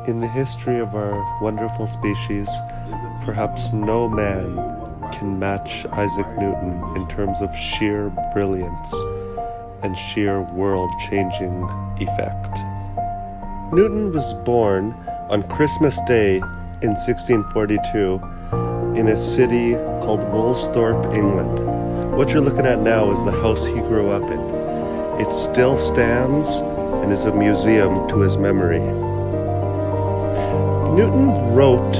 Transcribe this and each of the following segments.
In the history of our wonderful species, perhaps no man can match Isaac Newton in terms of sheer brilliance and sheer world-changing effect. Newton was born on Christmas Day in 1642 in a city called Woolsthorpe, England. What you're looking at now is the house he grew up in. It still stands and is a museum to his memory. Newton wrote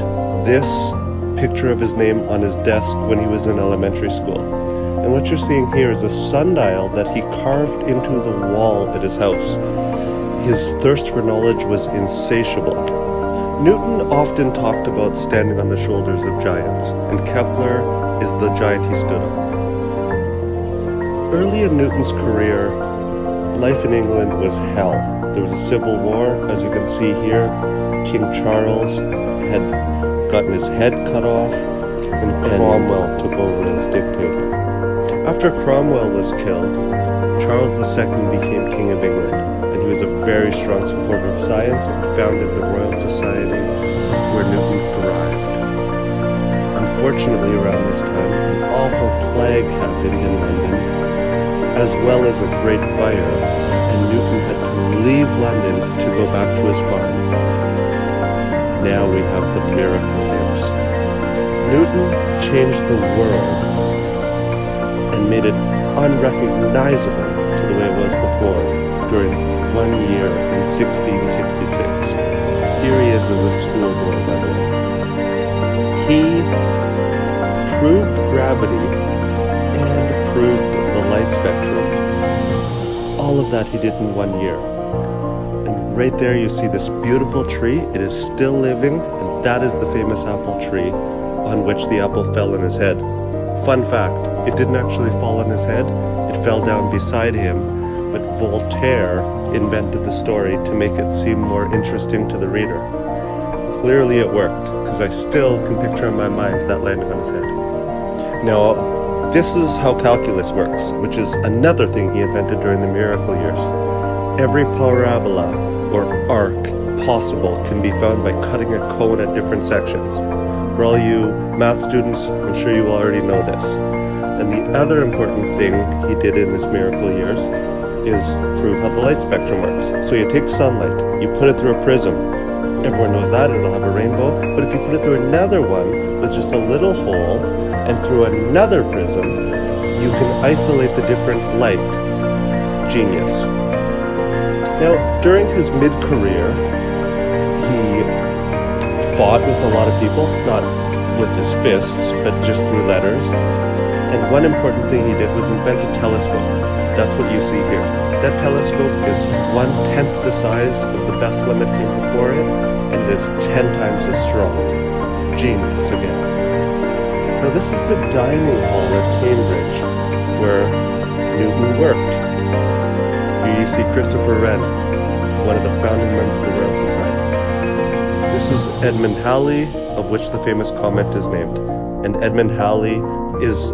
this picture of his name on his desk when he was in elementary school. And what you're seeing here is a sundial that he carved into the wall at his house. His thirst for knowledge was insatiable. Newton often talked about standing on the shoulders of giants, and Kepler is the giant he stood on. Early in Newton's career, life in England was hell. There was a civil war, as you can see here. King Charles had gotten his head cut off, and Cromwell took over as dictator. After Cromwell was killed, Charles II became King of England, and he was a very strong supporter of science and founded the Royal Society, where Newton thrived. Unfortunately, around this time, an awful plague happened in London, as well as a great fire, and Newton had to leave London to go back to his farm. Now we have the miracle years. Newton changed the world and made it unrecognizable to the way it was before during 1 year in 1666. Here he is as a schoolboy, by the way. He proved gravity and proved the light spectrum. All of that he did in 1 year. And right there you see this beautiful tree. It is still living, and that is the famous apple tree on which the apple fell on his head. Fun fact, it didn't actually fall on his head, it fell down beside him, but Voltaire invented the story to make it seem more interesting to the reader. Clearly it worked, because I still can picture in my mind that landing on his head. Now, this is how calculus works, which is another thing he invented during the miracle years. Every parabola or arc possible can be found by cutting a cone at different sections. For all you math students, I'm sure you already know this. And the other important thing he did in his miracle years is prove how the light spectrum works. So you take sunlight, you put it through a prism. Everyone knows that, it'll have a rainbow. But if you put it through another one with just a little hole and through another prism, you can isolate the different light. Genius. Now, during his mid-career, he fought with a lot of people, not with his fists, but just through letters. And one important thing he did was invent a telescope. That's what you see here. That telescope is 1/10 the size of the best one that came before it, and it is 10 times as strong. Genius again. Now this is the dining hall at Cambridge, where Newton worked. Here you see Christopher Wren, one of the founding members of the Royal Society. This is Edmund Halley, of which the famous comet is named. And Edmund Halley is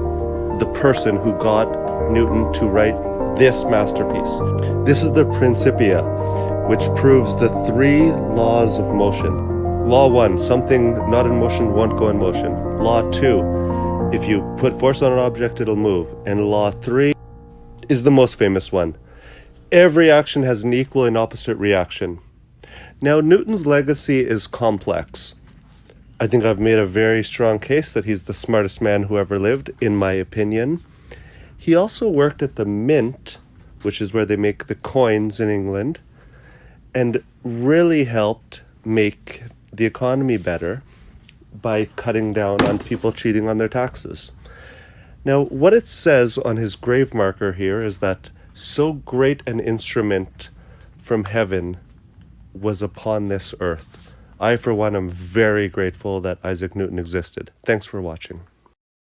the person who got Newton to write this masterpiece. This is the Principia, which proves the 3 laws of motion. Law 1, something not in motion won't go in motion. Law 2, if you put force on an object, it'll move. And Law 3 is the most famous one. Every action has an equal and opposite reaction. Now, Newton's legacy is complex. I think I've made a very strong case that he's the smartest man who ever lived, in my opinion. He also worked at the Mint, which is where they make the coins in England, and really helped make the economy better by cutting down on people cheating on their taxes. Now, what it says on his grave marker here is that so great an instrument from heaven was upon this earth. I, for one, am very grateful that Isaac Newton existed. Thanks for watching.